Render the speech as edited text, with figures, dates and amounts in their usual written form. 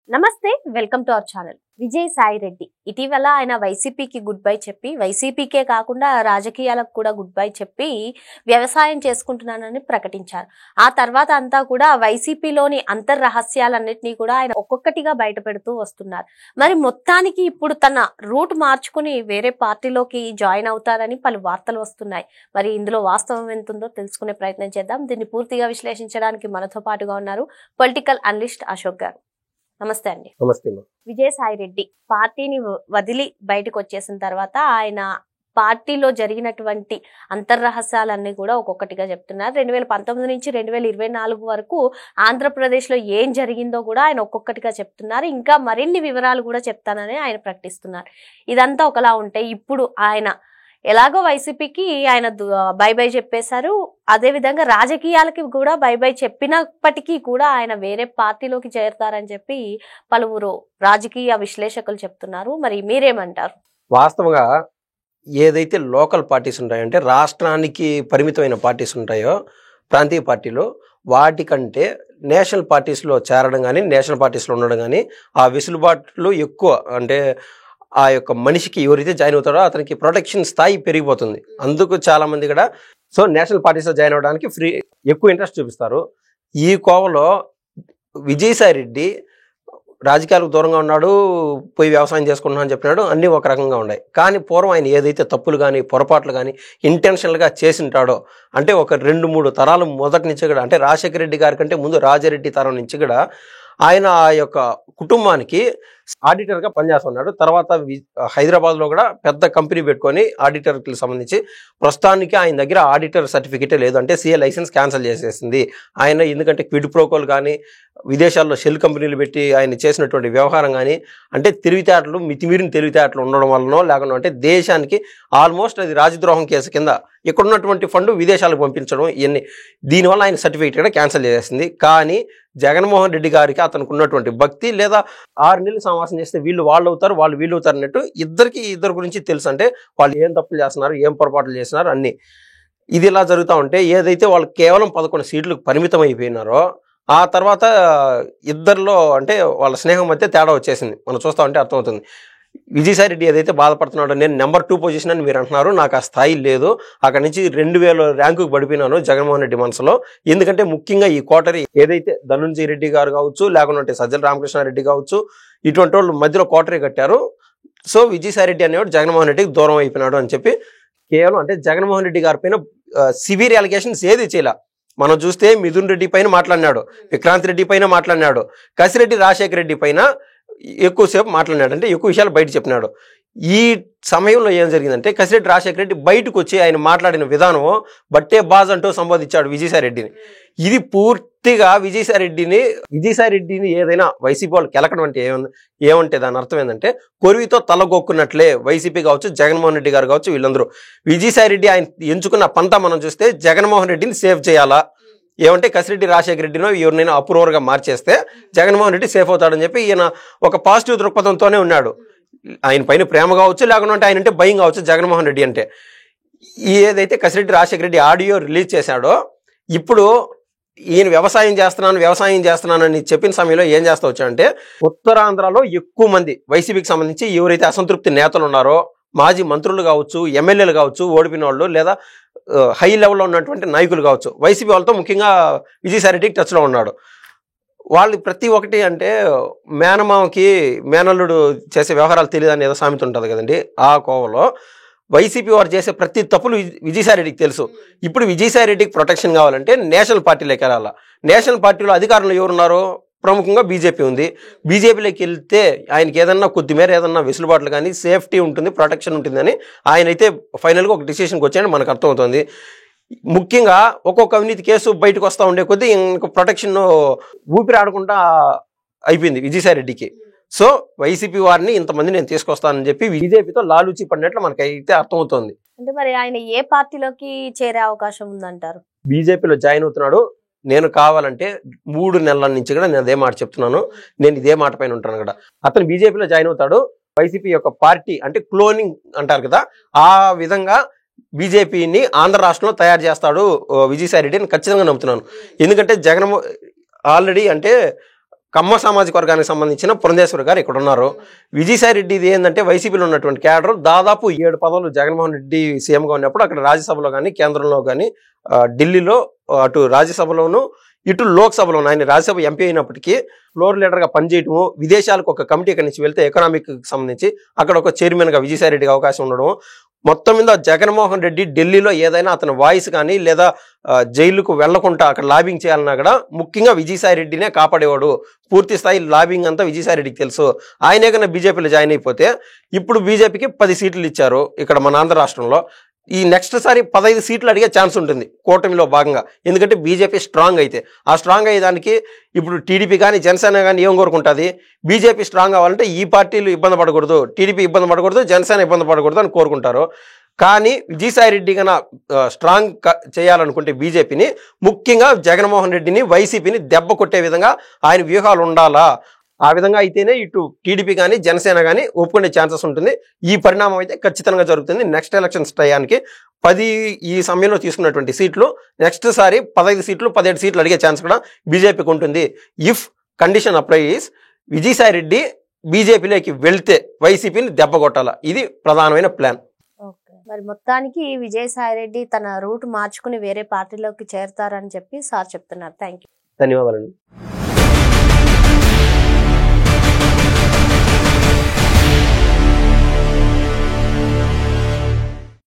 నమస్తే, welcome to our channel. Vijayasai Reddy ఇటీవల ఆయన వైసీపీకి గుడ్ బై చెప్పి, వైసీపీకే కాకుండా రాజకీయాలకు కూడా గుడ్ బై చెప్పి వ్యవసాయం చేసుకుంటున్నానని ప్రకటించారు. ఆ తర్వాత అంతా కూడా వైసీపీలోని అంతర్రహస్యాలన్నింటినీ కూడా ఆయన ఒక్కొక్కటిగా బయట పెడుతూ వస్తున్నారు. మరి మొత్తానికి ఇప్పుడు తన రూట్ మార్చుకుని వేరే పార్టీలోకి జాయిన్ అవుతారని పలు వార్తలు వస్తున్నాయి. మరి ఇందులో వాస్తవం ఎంతుందో తెలుసుకునే ప్రయత్నం చేద్దాం. దీన్ని పూర్తిగా విశ్లేషించడానికి మనతో పాటుగా ఉన్నారు పొలిటికల్ అనలిస్ట్ అశోక్ గారు. నమస్తే అండి. నమస్తే. విజయసాయి రెడ్డి పార్టీని వదిలి బయటకు వచ్చేసిన తర్వాత ఆయన పార్టీలో జరిగినటువంటి అంతర్రహస్యాలన్నీ కూడా ఒక్కొక్కటిగా చెప్తున్నారు. 2019 నుంచి 2024 వరకు ఆంధ్రప్రదేశ్ లో ఏం జరిగిందో కూడా ఆయన ఒక్కొక్కటిగా చెప్తున్నారు. ఇంకా మరిన్ని వివరాలు కూడా చెప్తానని ఆయన ప్రకటిస్తున్నారు. ఇదంతా ఒకలా ఉంటే ఇప్పుడు ఆయన ఎలాగో వైసీపీకి ఆయన బై బై చెప్పేశారు. అదే విధంగా రాజకీయాలకి కూడా బై బై చెప్పినప్పటికీ కూడా ఆయన వేరే పార్టీలోకి చేరతారని చెప్పి పలువురు రాజకీయ విశ్లేషకులు చెప్తున్నారు. మరి మీరేమంటారు? వాస్తవంగా ఏదైతే లోకల్ పార్టీస్ ఉంటాయో, అంటే రాష్ట్రానికి పరిమితమైన పార్టీస్ ఉంటాయో, ప్రాంతీయ పార్టీలు, వాటికంటే నేషనల్ పార్టీస్లో చేరడం కానీ నేషనల్ పార్టీస్లో ఉండడం కానీ ఆ వెసులుబాట్లు ఎక్కువ. అంటే ఆ యొక్క మనిషికి ఎవరైతే జాయిన్ అవుతాడో అతనికి ప్రొటెక్షన్ స్థాయి పెరిగిపోతుంది. అందుకు చాలామంది కూడా నేషనల్ పార్టీస్లో జాయిన్ అవ్వడానికి ఎక్కువ ఇంట్రెస్ట్ చూపిస్తారు. ఈ కోవలో విజయసాయి రెడ్డి రాజకీయాలకు దూరంగా ఉన్నాడు, పోయి వ్యవసాయం చేసుకుంటున్నా అని చెప్పినాడు. అన్నీ ఒక రకంగా ఉన్నాయి. కానీ పూర్వం ఆయన ఏదైతే తప్పులు కానీ పొరపాట్లు కానీ ఇంటెన్షనల్గా చేసింటాడో, అంటే ఒక 2-3 తరాలు మొదటి నుంచి కూడా, అంటే రాజశేఖర రెడ్డి గారి కంటే ముందు రాజారెడ్డి తరం నుంచి కూడా ఆయన ఆ యొక్క కుటుంబానికి ఆడిటర్గా పనిచేస్తున్నాడు. తర్వాత హైదరాబాద్లో కూడా పెద్ద కంపెనీ పెట్టుకొని ఆడిటర్కి సంబంధించి ప్రస్తుతానికి ఆయన దగ్గర ఆడిటర్ సర్టిఫికేటే లేదు. అంటే సిఏ లైసెన్స్ క్యాన్సిల్ చేసేసింది ఆయన. ఎందుకంటే క్విడ్ ప్రోకోలు కానీ విదేశాల్లో షెల్ కంపెనీలు పెట్టి ఆయన చేసినటువంటి వ్యవహారం కానీ, అంటే తెలివితేటలు, మితిమీరిన తెలివితేటలు ఉండడం వలనో లేకుండా, అంటే దేశానికి ఆల్మోస్ట్ అది రాజద్రోహం కేసు కింద ఇక్కడ ఉన్నటువంటి ఫండ్ విదేశాలకు పంపించడం, ఇవన్నీ దీనివల్ల ఆయన సర్టిఫికేట్ కూడా క్యాన్సిల్ చేసేసింది. కానీ జగన్మోహన్ రెడ్డి గారికి అతనికి ఉన్నటువంటి భక్తి, లేదా 6 నెలలు సమావేశం చేస్తే వాళ్ళు అవుతారు, వాళ్ళు వీళ్ళు అవుతారు అన్నట్టు ఇద్దరు గురించి తెలుసు. అంటే వాళ్ళు ఏం తప్పులు చేస్తున్నారు, ఏం పొరపాట్లు చేస్తున్నారు అన్నీ. ఇది ఇలా జరుగుతూ ఉంటే ఏదైతే వాళ్ళు కేవలం 11 సీట్లకు పరిమితం అయిపోయినారో, ఆ తర్వాత ఇద్దరిలో అంటే వాళ్ళ స్నేహం మధ్య తేడా వచ్చేసింది. మనం చూస్తూ ఉంటే అర్థమవుతుంది. విజయసాయి రెడ్డి ఏదైతే బాధపడుతున్నాడో, నేను నెంబర్ 2 పొజిషన్ అని మీరు అంటున్నారు, నాకు ఆ స్థాయి లేదు, అక్కడి నుంచి 2000 ర్యాంకుకు పడిపోయినాను జగన్మోహన్ రెడ్డి మనసులో. ఎందుకంటే ముఖ్యంగా ఈ కోటరీ ఏదైతే ధనుంజయ రెడ్డి గారు కావచ్చు, లేకుంటే సజ్జల రామకృష్ణారెడ్డి కావచ్చు, ఇటువంటి వాళ్ళు మధ్యలో కోటరీ కట్టారు. సో విజయసాయి రెడ్డి అనేవాడు జగన్మోహన్ రెడ్డికి దూరం అయిపోయినాడు అని చెప్పి కేవలం అంటే జగన్మోహన్ రెడ్డి గారి పైన సివియర్ అలిగేషన్స్ ఏది చేయలే. మనం చూస్తే మిథున్ రెడ్డి పైన మాట్లాడినాడు, విక్రాంత్ రెడ్డి పైన మాట్లాడినాడు, కసిరెడ్డి రాజశేఖర రెడ్డి పైన ఎక్కువసేపు మాట్లాడినాడు, అంటే ఎక్కువ విషయాలు బయట చెప్పినాడు. ఈ సమయంలో ఏం జరిగిందంటే కసిరెడ్డి రాజశేఖర రెడ్డి బయటకు వచ్చి ఆయన మాట్లాడిన విధానం బట్టే బాజ్ అంటూ సంబోధించాడు విజయసాయి రెడ్డిని. ఇది పూర్తిగా విజయసాయి రెడ్డిని ఏదైనా వైసీపీ వాళ్ళు కెలకడం అంటే ఏమంటే దాని అర్థం ఏంటంటే కొరివితో తలగొక్కున్నట్లే వైసీపీ కావచ్చు, జగన్మోహన్ రెడ్డి గారు కావచ్చు, వీళ్ళందరూ. విజయసాయి రెడ్డి ఆయన ఎంచుకున్న పంత మనం చూస్తే జగన్మోహన్ రెడ్డిని సేవ్ చేయాలా, ఏమంటే కసిరెడ్డి రాజశేఖర రెడ్డినో ఎవరినైనా అప్రూవర్గా మార్చేస్తే జగన్మోహన్ రెడ్డి సేఫ్ అవుతాడని చెప్పి ఈయన ఒక పాజిటివ్ దృక్పథంతోనే ఉన్నాడు. ఆయన పైన ప్రేమ కావచ్చు, లేకుంటే ఆయన అంటే భయం కావచ్చు జగన్మోహన్ రెడ్డి అంటే. ఏదైతే కసిరెడ్డి రాజశేఖర రెడ్డి ఆడియో రిలీజ్ చేశాడో, ఇప్పుడు ఈయన వ్యవసాయం చేస్తున్నానని చెప్పిన సమయంలో ఏం చేస్తా వచ్చాడంటే, ఉత్తరాంధ్రలో ఎక్కువ మంది వైసీపీకి సంబంధించి ఎవరైతే అసంతృప్తి నేతలు ఉన్నారో, మాజీ మంత్రులు కావచ్చు, ఎమ్మెల్యేలు కావచ్చు, ఓడిపోయిన వాళ్ళు, లేదా హై లెవెల్లో ఉన్నటువంటి నాయకులు కావచ్చు, వైసీపీ వాళ్ళతో ముఖ్యంగా విజయసాయి రెడ్డికి టచ్లో ఉన్నాడు. వాళ్ళు ప్రతి ఒక్కటి అంటే మేనమామకి మేనల్లుడు చేసే వ్యవహారాలు తెలియదని ఏదో సామెత ఉంటుంది కదండి. ఆ కోవలో వైసీపీ వారు చేసే ప్రతి తప్పులు విజయసాయి రెడ్డికి తెలుసు. ఇప్పుడు విజయసాయి రెడ్డికి ప్రొటెక్షన్ కావాలంటే నేషనల్ పార్టీలోకి వెళ్ళాలి. నేషనల్ పార్టీలో అధికారంలో ఎవరున్నారో ప్రముఖంగా బీజేపీ ఉంది. బీజేపీలోకి వెళ్తే ఆయనకి ఏదన్నా కొద్దిమేర ఏదన్నా వెసులుబాట్లు కానీ సేఫ్టీ ఉంటుంది, ప్రొటెక్షన్ ఉంటుందని ఆయన అయితే ఫైనల్గా ఒక డిసిషన్కి వచ్చాయని మనకు అర్థమవుతుంది. ముఖ్యంగా ఒక్కొక్క అవినీతి కేసు బయటకు వస్తూ ఉండే కొద్దీ ఇంక ప్రొటెక్షన్ ఊపిరి ఆడకుండా అయిపోయింది విజయసాయి రెడ్డికి. సో వైసీపీ వారిని ఇంతమంది నేను తీసుకొస్తానని చెప్పి బీజేపీతో లాలూచి పడినట్లు మనకైతే అర్థమవుతుంది. అంటే మరి ఆయన ఏ పార్టీలోకి చేరే అవకాశం ఉందంటారు? బీజేపీలో జాయిన్ అవుతున్నాడు. నేను కావాలంటే 3 నెలల నుంచి కూడా నేను అదే మాట చెప్తున్నాను, నేను ఇదే మాట పైన ఉంటాను కూడా. అతను బీజేపీలో జాయిన్ అవుతాడు. వైసీపీ యొక్క పార్టీ అంటే క్లోనింగ్ అంటారు కదా, ఆ విధంగా బీజేపీని ఆంధ్ర రాష్ట్రంలో తయారు చేస్తాడు విజయసాయి రెడ్డి అని ఖచ్చితంగా నమ్ముతున్నాను. ఎందుకంటే ఆల్రెడీ అంటే కమ్మ సామాజిక వర్గానికి సంబంధించిన పురంధేశ్వరి గారు ఇక్కడ ఉన్నారు. విజయసాయి రెడ్డి ఇది ఏంటంటే వైసీపీలో ఉన్నటువంటి క్యాడర్ దాదాపు 7 పదవులు జగన్మోహన్ రెడ్డి సీఎంగా ఉన్నప్పుడు అక్కడ రాజ్యసభలో కానీ కేంద్రంలో కానీ ఢిల్లీలో అటు రాజ్యసభలోను ఇటు లోక్సభలోను ఆయన రాజ్యసభ ఎంపీ అయినప్పటికీ ఫ్లోర్ లీడర్గా పనిచేయటము, విదేశాలకు ఒక కమిటీ ఇక్కడి నుంచి వెళ్తే ఎకనామిక్ సంబంధించి అక్కడ ఒక చైర్మన్గా విజయసాయి రెడ్డికి అవకాశం ఉండడం, మొత్తం మీద జగన్మోహన్ రెడ్డి ఢిల్లీలో ఏదైనా అతని వాయిస్ కానీ లేదా జైలుకు వెళ్లకుండా అక్కడ లాబింగ్ చేయాలన్నా కూడా ముఖ్యంగా విజయసాయి రెడ్డినే కాపాడేవాడు. పూర్తి స్థాయి లాబింగ్ అంతా విజయసాయి రెడ్డికి తెలుసు. ఆయనే కన్నా బీజేపీలో జాయిన్ అయిపోతే ఇప్పుడు బీజేపీకి 10 సీట్లు ఇచ్చారు ఇక్కడ మన ఆంధ్ర రాష్ట్రంలో. ఈ నెక్స్ట్ సారి 15 సీట్లు అడిగే ఛాన్స్ ఉంటుంది కూటమిలో భాగంగా. ఎందుకంటే బీజేపీ స్ట్రాంగ్ అయితే ఆ స్ట్రాంగ్ అయ్యేదానికి ఇప్పుడు టీడీపీ కానీ జనసేన కానీ ఏం కోరుకుంటుంది, బీజేపీ స్ట్రాంగ్ అవ్వాలంటే ఈ పార్టీలు ఇబ్బంది పడకూడదు, టీడీపీ ఇబ్బంది పడకూడదు, జనసేన ఇబ్బంది పడకూడదు అని కోరుకుంటారు. కానీ విజయసాయి రెడ్డి కన్నా స్ట్రాంగ్ చేయాలనుకుంటే బీజేపీని, ముఖ్యంగా జగన్మోహన్ రెడ్డిని వైసీపీని దెబ్బ కొట్టే విధంగా ఆయన వ్యూహాలు ఉండాలా. ఆ విధంగా అయితేనే ఇటు టీడీపీ కానీ జనసేన కానీ ఒప్పుకునే ఛాన్సెస్ ఉంటుంది. ఈ పరిణామం అయితే ఖచ్చితంగా జరుగుతుంది. నెక్స్ట్ ఎలక్షన్స్ టయానికి 10 ఈ సమయంలో తీసుకున్నటువంటి సీట్లు నెక్స్ట్ సారి 15 సీట్లు 17 సీట్లు అడిగే ఛాన్స్ కూడా బీజేపీకి ఉంటుంది. If condition applies Vijayasai Reddy బీజేపీలోకి వెళ్తే వైసీపీని దెబ్బ కొట్టాలా, ఇది ప్రధానమైన ప్లాన్. మరి మొత్తానికి విజయసాయి రెడ్డి తన రూట్ మార్చుకుని వేరే పార్టీలోకి చేరతారని చెప్పి సార్ చెప్తున్నారు. Thank you. ధన్యవాదాలండి.